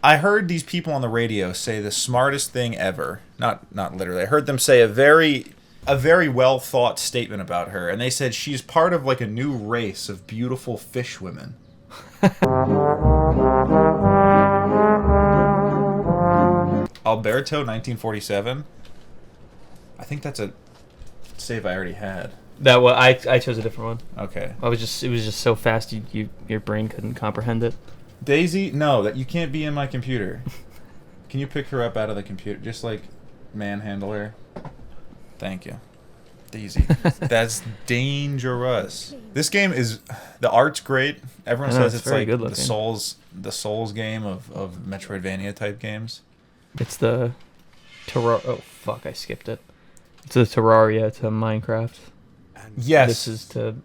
I heard these people on the radio say the smartest thing ever. Not literally. I heard them say a very well thought statement about her, and they said she's part of like a new race of beautiful fish women. Alberto 1947. I think that's a save I already had. That one, I chose a different one. Okay. It was just so fast your brain couldn't comprehend it. Daisy, no, that you can't be in my computer. Can you pick her up out of the computer? Just like manhandle her. Thank you. Daisy. That's dangerous. This game is, the art's great. Everyone says it's like the Souls game of Metroidvania type games. It's the Terraria. Oh fuck, I skipped it. It's the Terraria to Minecraft. Yes. This is to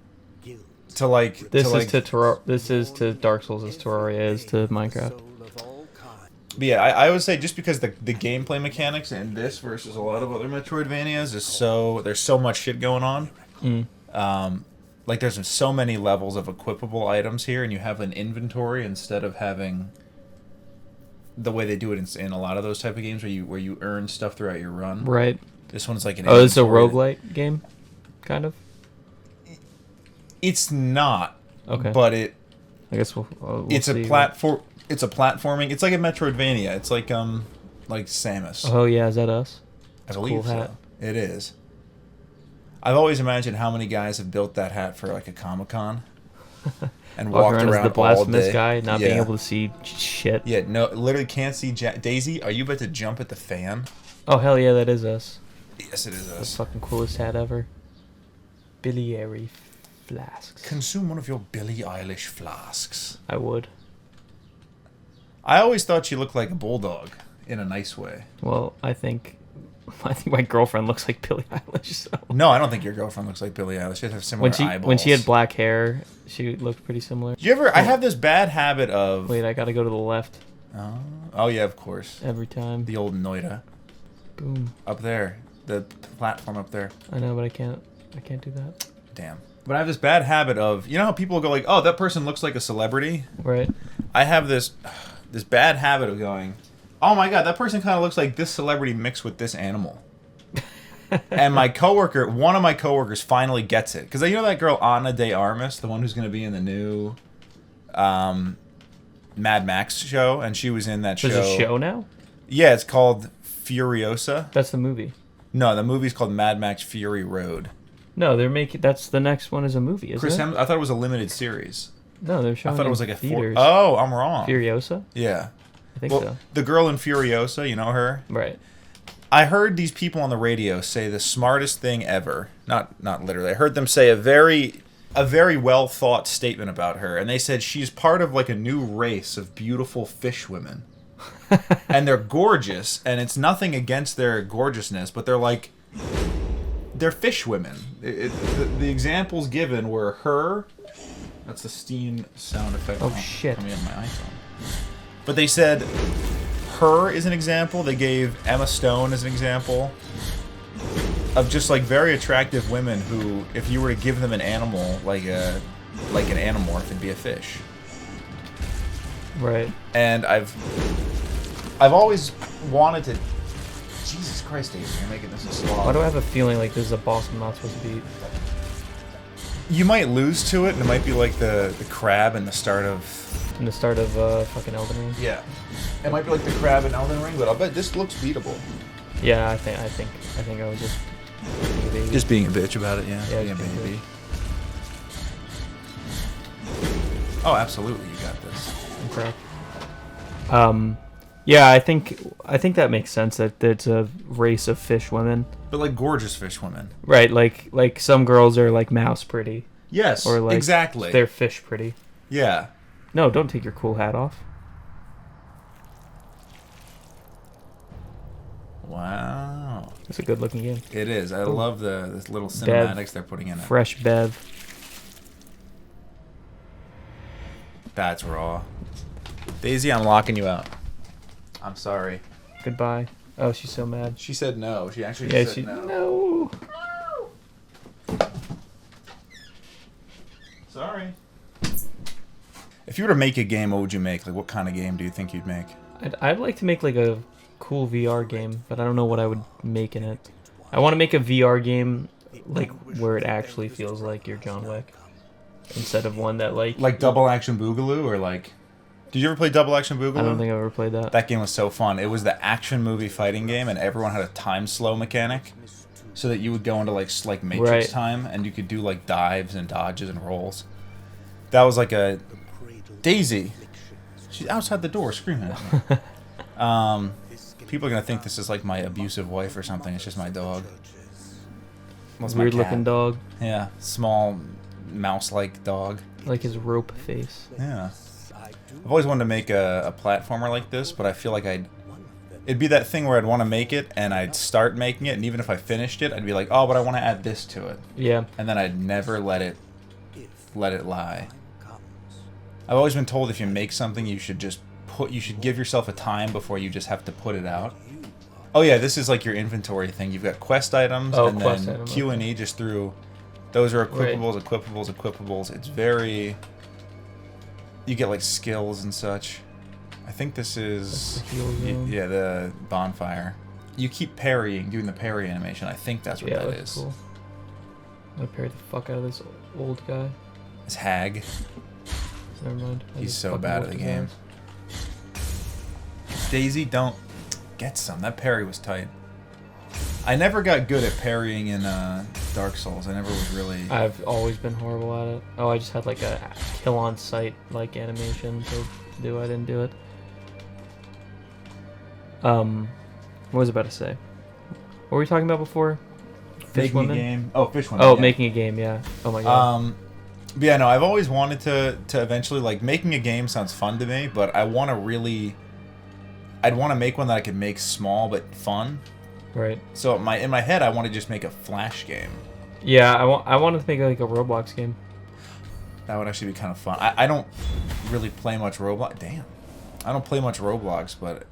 Dark Souls as Terraria is to Minecraft. But yeah, I would say just because the gameplay mechanics in this versus a lot of other Metroidvanias is there's so much shit going on. Like there's so many levels of equipable items here, and you have an inventory instead of having the way they do it in a lot of those type of games where you earn stuff throughout your run. Right. This one's like an inventory. Oh, it's a roguelite game, kind of. It's not. Okay. But I guess we'll it's see. It's a platforming. It's like a Metroidvania. It's like Samus. Oh yeah, is that us? I believe so. It is. I've always imagined how many guys have built that hat for like a Comic-Con and walked around as the blasphemous all day. guy, not being able to see shit. Yeah, no, literally can't see Daisy, are you about to jump at the fan? Oh hell yeah, that is us. Yes, it is us. The fucking coolest hat ever. Biliary flasks. Consume one of your Billie Eilish flasks. I would. I always thought she looked like a bulldog in a nice way. Well, I think my girlfriend looks like Billie Eilish. So. No, I don't think your girlfriend looks like Billie Eilish. She has similar eyeballs. When she had black hair, she looked pretty similar. Do you ever? I have this bad habit of. Wait, I gotta go to the left. Oh yeah, of course. Every time. The old Noida. Boom. Up there, the platform up there. I know, but I can't do that. Damn. But I have this bad habit of, you know how people go like, oh, that person looks like a celebrity? Right. I have this bad habit of going, oh my god, that person kind of looks like this celebrity mixed with this animal. And one of my coworkers finally gets it. Because you know that girl, Ana de Armas, the one who's going to be in the new Mad Max show? And she was in that show. There's a show now? Yeah, it's called Furiosa. That's the movie. No, the movie's called Mad Max Fury Road. No, that's the next one is a movie, isn't it? I thought it was a limited series. No, they're showing. I thought it was like a theaters. Oh, I'm wrong. Furiosa? Yeah. I think so. The girl in Furiosa, you know her? Right. I heard these people on the radio say the smartest thing ever. Not literally. I heard them say a very well thought statement about her, and they said she's part of like a new race of beautiful fish women. And they're gorgeous, and it's nothing against their gorgeousness, but they're fish women. The examples given were her. That's the Steam sound effect. Oh shit! Coming on my iPhone. But they said her is an example. They gave Emma Stone as an example of just like very attractive women who, if you were to give them an animal like an animorph, it'd be a fish. Right. And I've always wanted to. Jesus Christ, Dave, you're making this a slog. Why do I have a feeling like this is a boss I'm not supposed to beat? You might lose to it, and it might be like the crab in the start of... In the start of fucking Elden Ring? Yeah. It might be like the crab in Elden Ring, but I'll bet this looks beatable. Yeah, I think I was just being a baby. Just being a bitch about it, yeah. Yeah, being a baby. Oh, absolutely, you got this. I'm correct. Yeah, I think that makes sense that it's a race of fish women. But like gorgeous fish women. Right, like some girls are like mouse pretty. Yes, or like exactly. They're fish pretty. Yeah. No, don't take your cool hat off. Wow. It's a good looking game. It is. I love the little cinematics they're putting in it. Fresh bev. That's raw. Daisy, I'm locking you out. I'm sorry. Goodbye. Oh, she's so mad. She said no. She actually said no. No. Sorry. If you were to make a game, what would you make? Like, what kind of game do you think you'd make? I'd like to make like a cool VR game, but I don't know what I would make in it. I want to make a VR game like where it actually feels like you're John Wick, instead of one that Like Double Action Boogaloo, or like... Did you ever play Double Action Boogaloo? I don't think I've ever played that. That game was so fun. It was the action movie fighting game, and everyone had a time slow mechanic, so that you would go into like Matrix time, and you could do like dives and dodges and rolls. That was like a... Daisy! She's outside the door screaming at me. People are gonna think this is like my abusive wife or something. It's just my dog. Well, it's my Weird cat. looking dog. Yeah, small mouse-like dog. Like his rope face. Yeah. I've always wanted to make a platformer like this, but I feel like it'd be that thing where I'd want to make it, and I'd start making it, and even if I finished it, I'd be like, oh, but I want to add this to it. Yeah. And then I'd never let it lie. I've always been told if you make something, you should give yourself a time before you just have to put it out. Oh yeah, this is like your inventory thing. You've got quest items, and then Q and E just through. Those are equipables, equipables. It's very... You get like skills and such. I think this is... Yeah, the bonfire. You keep parrying, doing the parry animation. I think that's what that is. Cool. I'm gonna parry the fuck out of this old guy. This hag. Never mind. He's so bad at the game. Daisy, don't get some. That parry was tight. I never got good at parrying in Dark Souls. I never was really... I've always been horrible at it. Oh, I just had like a kill on sight like animation to do. I didn't do it. What was I about to say? What were we talking about before? Fish making women? a game. Oh, fish women. Oh, yeah. making a game. Yeah. Oh my god. But yeah, no, I've always wanted to eventually, like, making a game sounds fun to me, but I want to really... I'd want to make one that I could make small but fun. Right. So in my head, I want to just make a Flash game. Yeah, I wanted to make like a Roblox game. That would actually be kind of fun. I don't really play much Roblox. Damn. I don't play much Roblox, but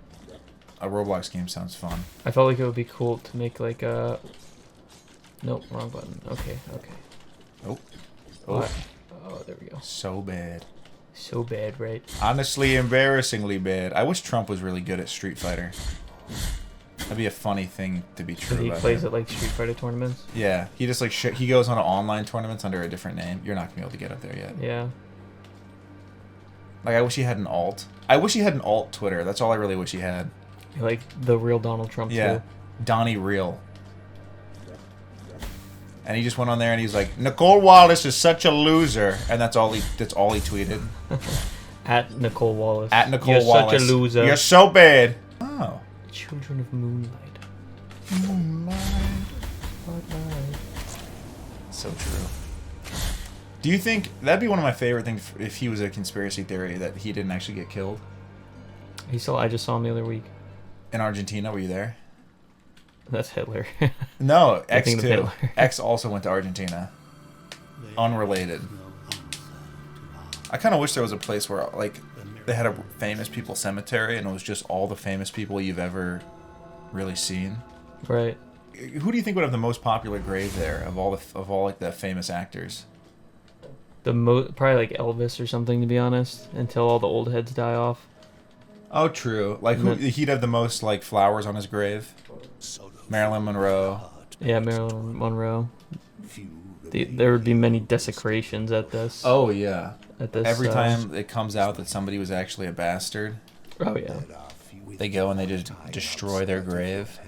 a Roblox game sounds fun. I felt like it would be cool to make like a... Nope, wrong button. Okay. Oh. Oh. Oh, there we go. So bad. So bad, right? Honestly, embarrassingly bad. I wish Trump was really good at Street Fighter. That'd be a funny thing to be true. He about plays him. at like Street Fighter tournaments. Yeah, he just like he goes on online tournaments under a different name. You're not gonna be able to get up there yet. Yeah. Like I wish he had an alt. I wish he had an alt Twitter. That's all I really wish he had. Like the real Donald Trump Yeah, too. Donnie Real. And he just went on there and he's like, Nicole Wallace is such a loser, and that's all he tweeted. At Nicole Wallace. At Nicole You're Wallace. You're such a loser. You're so bad. Oh. Children of Moonlight. So true. Do you think that'd be one of my favorite things if he was a conspiracy theory that he didn't actually get killed? I just saw him the other week. In Argentina, were you there? That's Hitler. No, X thinking too. of Hitler. X also went to Argentina. Unrelated. I kind of wish there was a place where like they had a famous people cemetery and it was just all the famous people you've ever really seen. Right. Who do you think would have the most popular grave there of all like the famous actors? Probably like Elvis or something, to be honest, until all the old heads die off. Oh, true. Like he'd have the most like flowers on his grave. Marilyn Monroe. Yeah, Marilyn Monroe. There would be many desecrations at this. Oh yeah. At this. Every time it comes out that somebody was actually a bastard. Oh yeah. They go and they just destroy their grave.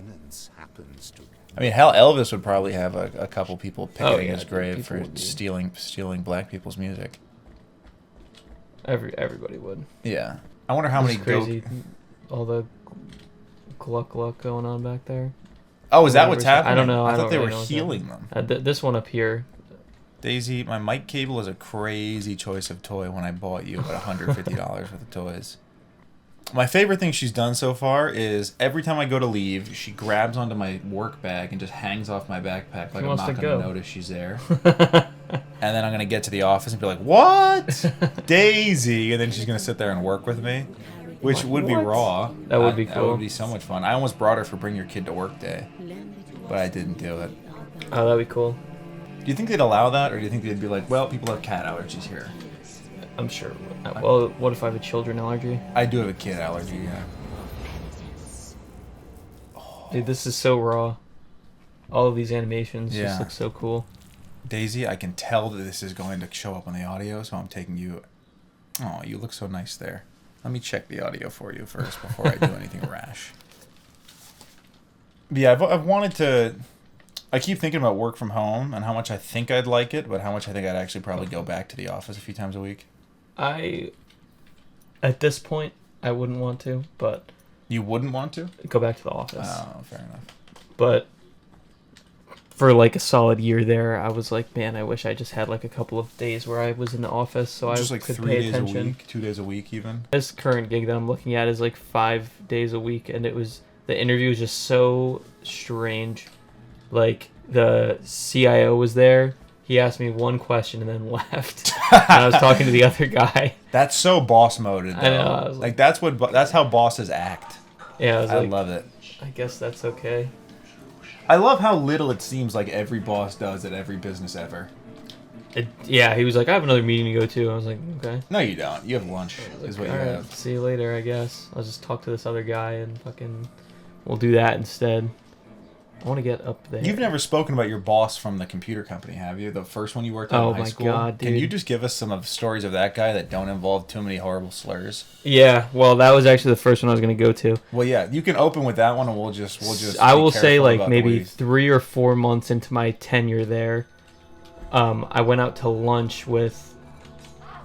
I mean, hell, Elvis would probably have a couple people picketing his grave for stealing black people's music. Everybody would. Yeah. I wonder how many crazy. All the gluck going on back there. Oh, is that what's happening? I don't know. I thought they were healing them. This one up here. Daisy, my mic cable is a crazy choice of toy when I bought you about $150 worth of toys. My favorite thing she's done so far is every time I go to leave, she grabs onto my work bag and just hangs off my backpack like I'm not going to notice she's there. And then I'm going to get to the office and be like, what? Daisy! And then she's going to sit there and work with me, which would be raw. That would be cool. That would be so much fun. I almost brought her for Bring Your Kid to Work Day, but I didn't do it. Oh, that'd be cool. Do you think they'd allow that, or do you think they'd be like, well, people have cat allergies here? I'm sure. Well, what if I have a children allergy? I do have a kid allergy, yeah. Dude, this is so raw. All of these animations Yeah. just look so cool. Daisy, I can tell that this is going to show up on the audio, so I'm taking you... Oh, you look so nice there. Let me check the audio for you first before I do anything rash. But yeah, I've wanted to... I keep thinking about work from home and how much I think I'd like it, but how much I think I'd actually probably go back to the office a few times a week. At this point, I wouldn't want to, but... You wouldn't want to? Go back to the office. Oh, fair enough. But for like a solid year there, I was like, man, I wish I just had like a couple of days where I was in the office so Just I like could 3 pay days attention. a week, 2 days a week even. This current gig that I'm looking at is like 5 days a week, and the interview was just so strange. Like, the CIO was there. He asked me one question and then left. And I was talking to the other guy. That's so boss moded, though. I know. I was like that's how bosses act. Yeah, I love it. I guess that's okay. I love how little it seems like every boss does at every business ever. Yeah, he was like, I have another meeting to go to. I was like, okay. No, you don't. You have lunch, is what you Alright, have. see you later, I guess. I'll just talk to this other guy and we'll do that instead. I want to get up there. You've never spoken about your boss from the computer company, have you? The first one you worked at in high school? Oh my god, dude. Can you just give us some of stories of that guy that don't involve too many horrible slurs? Yeah, well, that was actually the first one I was going to go to. Well, yeah, you can open with that one, and we'll just. I will be say, careful like, about maybe the way 3 or 4 months into my tenure there, I went out to lunch with...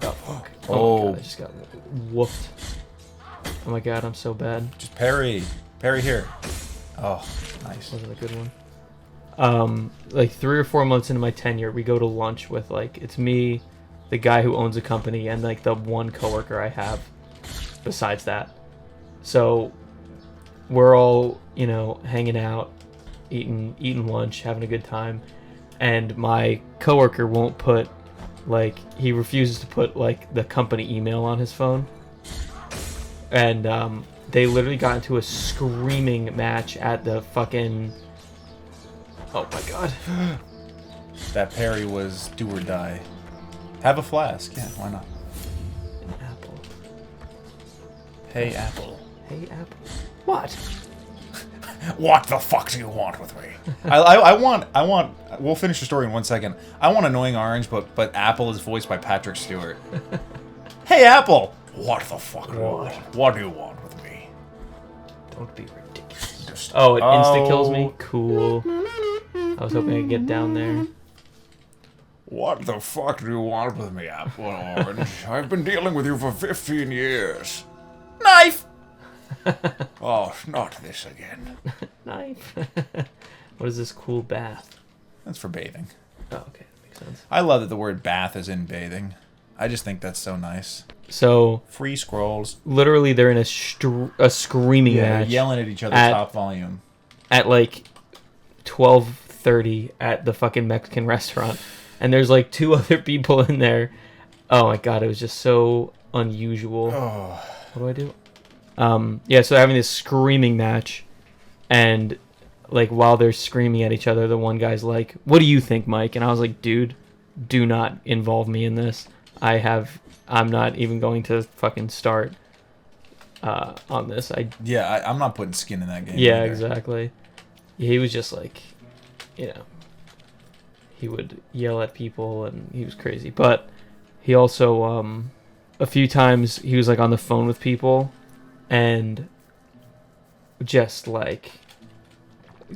Oh, fuck. Oh, my God, I just got whooped. Oh, my God, I'm so bad. Just parry here. Oh, nice. Wasn't a good one. Like 3 or 4 months into my tenure, we go to lunch with, like, it's me, the guy who owns the company, and like the one coworker I have besides that. So we're all, you know, hanging out, eating lunch, having a good time, and my coworker won't put, like, he refuses to put like the company email on his phone, and they literally got into a screaming match at the fucking... Oh my god. That parry was do or die. Have a flask. Yeah, why not? An apple. Hey, Apple. Hey, apple. What? What the fuck do you want with me? I want. We'll finish the story in 1 second. I want Annoying Orange, but Apple is voiced by Patrick Stewart. Hey, Apple. What the fuck do you want? What do you want with me? Don't be ridiculous. Oh, it insta-kills me? Cool. I was hoping I could get down there. What the fuck do you want with me, Apple Orange? I've been dealing with you for 15 years. Knife! Oh, not this again. Knife. What is this cool bath? That's for bathing. Oh, okay. That makes sense. I love that the word bath is in bathing. I just think that's so nice. So... Free scrolls. Literally, they're in a screaming match. Yelling at each other top volume. At, like, 12:30 at the fucking Mexican restaurant. And there's, like, 2 other people in there. Oh, my God. It was just so unusual. Oh. What do I do? Yeah, so they're having this screaming match, and like while they're screaming at each other, the one guy's like, "What do you think, Mike?" And I was like, "Dude, do not involve me in this. I'm not even going to fucking start on this." I'm not putting skin in that game. Yeah, either. exactly. He was just like, you know, he would yell at people, and he was crazy. But he also, a few times he was like on the phone with people. And just like,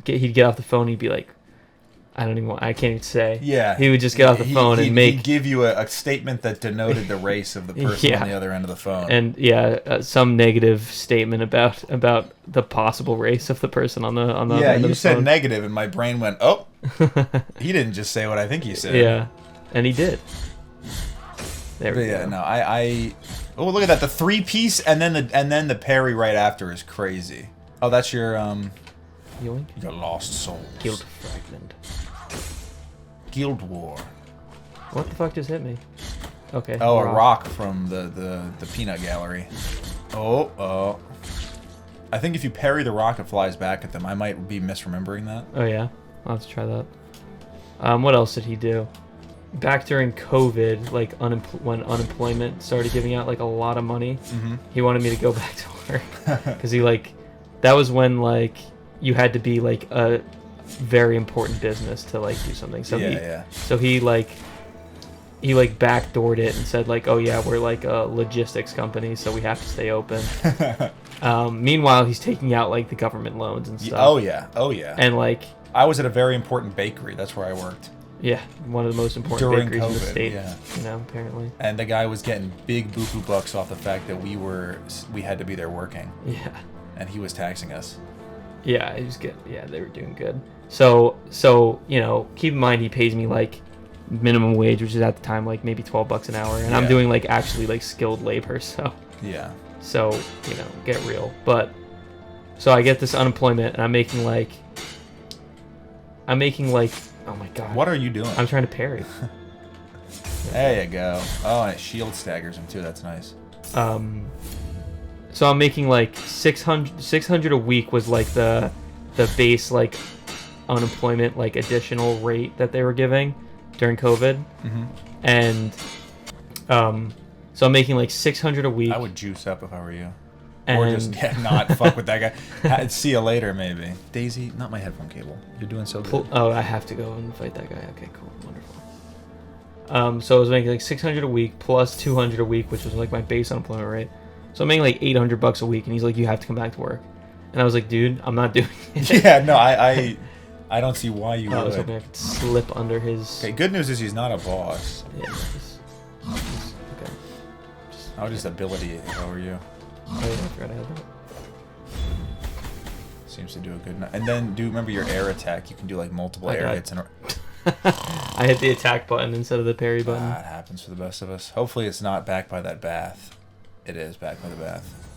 he'd get off the phone, he'd be like, I can't even say. Yeah. He would just get off the phone and he'd give you a statement that denoted the race of the person on the other end of the phone. And yeah, some negative statement about the possible race of the person on the other end of the phone. Yeah, you said negative, and my brain went, oh, he didn't just say what I think he said. Yeah, and he did. There we go. Yeah, no, oh, look at that! The 3-piece and then the parry right after is crazy. Oh, that's your Yoink? Your lost soul. Guild fragment. Guild War. What the fuck just hit me? Okay. Oh, a rock from the peanut gallery. Oh. I think if you parry the rock, it flies back at them. I might be misremembering that. Oh yeah, I'll have to try that. What else did he do? Back during COVID, like when unemployment started giving out like a lot of money, he wanted me to go back to work because that was when like you had to be like a very important business to like do something. So he backdoored it and said like, oh yeah, we're like a logistics company, so we have to stay open. Meanwhile, he's taking out like the government loans and stuff. Oh yeah. And like, I was at a very important bakery. That's where I worked. Yeah, one of the most important During bakeries in the COVID, state. yeah. You know, apparently. And the guy was getting big buku bucks off the fact that we had to be there working. Yeah. And he was taxing us. Yeah, he was good. Yeah, they were doing good. So you know, keep in mind he pays me like minimum wage, which is at the time like maybe $12 an hour, and I'm doing like actually like skilled labor. So yeah. So you know, get real. But so I get this unemployment, and I'm making like oh my god. What are you doing? I'm trying to parry. There you go. Oh, and it shield staggers him too. That's nice. So I'm making like 600 a week was like the base like unemployment like additional rate that they were giving during COVID. Mm-hmm. And so I'm making like 600 a week. I would juice up if I were you. And or just not fuck with that guy. See you later, maybe. Daisy, not my headphone cable. You're doing so good. Oh, I have to go and fight that guy. Okay, cool, wonderful. So I was making like 600 a week plus 200 a week, which was like my base unemployment rate. So I'm making like $800 a week, and he's like, "You have to come back to work." And I was like, "Dude, I'm not doing it." Yeah, no, I don't see why you would. I was hoping I could slip under his. Okay, good news is he's not a boss. Yeah, okay. I would just ability it if I were you. Oh yeah, I forgot I had that. Seems to do a good. And then remember your air attack. You can do like multiple air hits in a. I hit the attack button instead of the parry button. It happens for the best of us. Hopefully, it's not backed by that bath. It is backed by the bath.